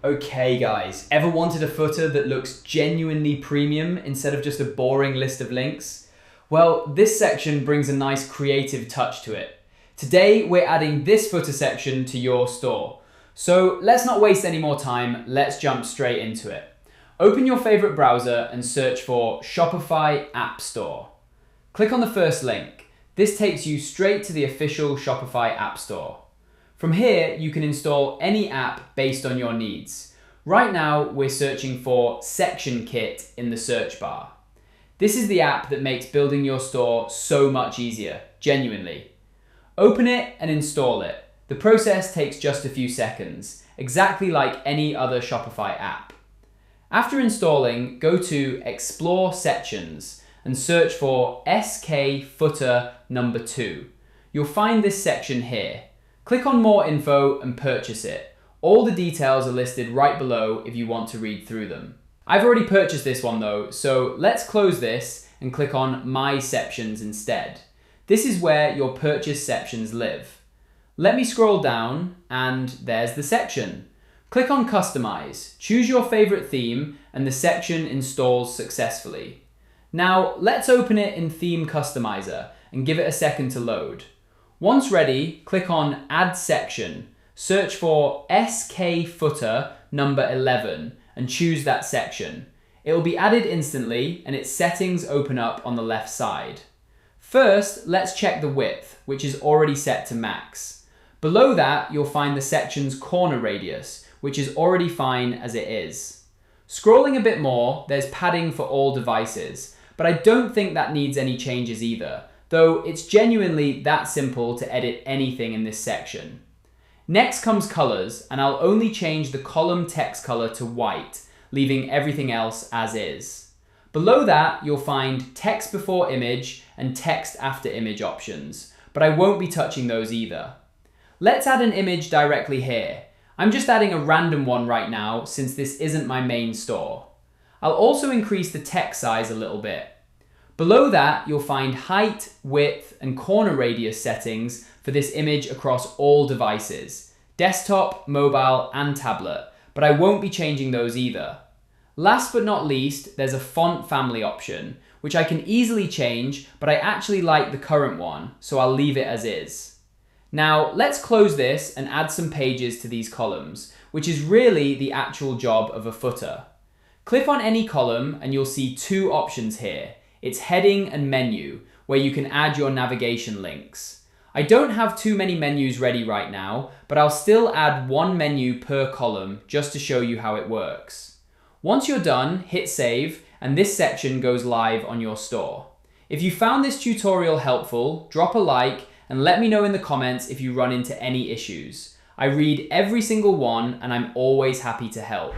Okay guys, ever wanted a footer that looks genuinely premium instead of just a boring list of links? Well, this section brings a nice creative touch to it. Today, we're adding this footer section to your store. So let's not waste any more time, let's jump straight into it. Open your favorite browser and search for Shopify App Store. Click on the first link. This takes you straight to the official Shopify App Store. From here, you can install any app based on your needs. Right now, we're searching for Section Kit in the search bar. This is the app that makes building your store so much easier, genuinely. Open it and install it. The process takes just a few seconds, exactly like any other Shopify app. After installing, go to Explore Sections and search for SK Footer number 2. You'll find this section here. Click on More Info and purchase it. All the details are listed right below if you want to read through them. I've already purchased this one though, so let's close this and click on My Sections instead. This is where your purchase sections live. Let me scroll down and there's the section. Click on Customize, choose your favorite theme and the section installs successfully. Now let's open it in Theme Customizer and give it a second to load. Once ready, click on Add Section, search for SK Footer number 11 and choose that section. It will be added instantly and its settings open up on the left side. First, let's check the width, which is already set to max. Below that, you'll find the section's corner radius, which is already fine as it is. Scrolling a bit more, there's padding for all devices, but I don't think that needs any changes either, though it's genuinely that simple to edit anything in this section. Next comes colors, and I'll only change the column text color to white, leaving everything else as is. Below that, you'll find text before image and text after image options, but I won't be touching those either. Let's add an image directly here. I'm just adding a random one right now since this isn't my main store. I'll also increase the text size a little bit. Below that, you'll find height, width, and corner radius settings for this image across all devices, desktop, mobile, and tablet, but I won't be changing those either. Last but not least, there's a font family option, which I can easily change, but I actually like the current one, so I'll leave it as is. Now, let's close this and add some pages to these columns, which is really the actual job of a footer. Click on any column and you'll see two options here. It's heading and menu, where you can add your navigation links. I don't have too many menus ready right now, but I'll still add one menu per column just to show you how it works. Once you're done, hit save, and this section goes live on your store. If you found this tutorial helpful, drop a like and let me know in the comments if you run into any issues. I read every single one and I'm always happy to help.